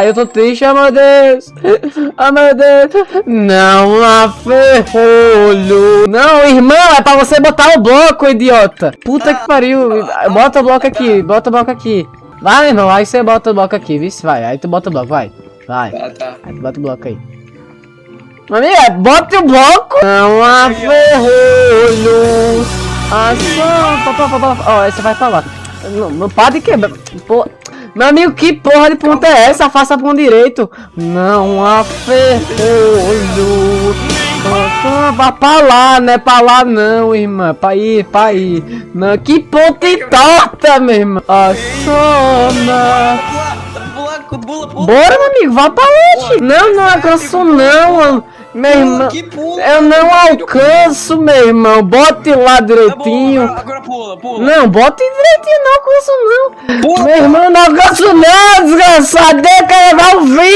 Aí eu tô triste, oh meu Deus. Oh meu Deus. Não há ferrolho. Não, irmão, é pra você botar o bloco, idiota. Puta que pariu. Bota o bloco aqui, bota o bloco aqui. Vai, meu irmão, aí você bota o bloco aqui, viu? Vai, aí tu bota o bloco, vai. Vai. Tá. Aí tu bota o bloco aí. Amiga, bota o bloco. Não há ferrolho. Ó, esse vai pra lá. Não pode quebrar. Pô. Meu amigo, que porra de ponta é essa? Faça com direito. Não há ferrolho. Pra lá, não é pra lá não, irmã. Pra ir. Não, que ponta torta, meu irmão. Assoma. Bora, meu amigo, vá pra longe. Não alcanço não, meu irmão. Eu não alcanço, meu irmão. Bote lá direitinho. Agora pula. Não, bote direitinho, não alcanço não. Meu irmão, não alcanço não, desgraçado. Deixa eu carregar o vídeo.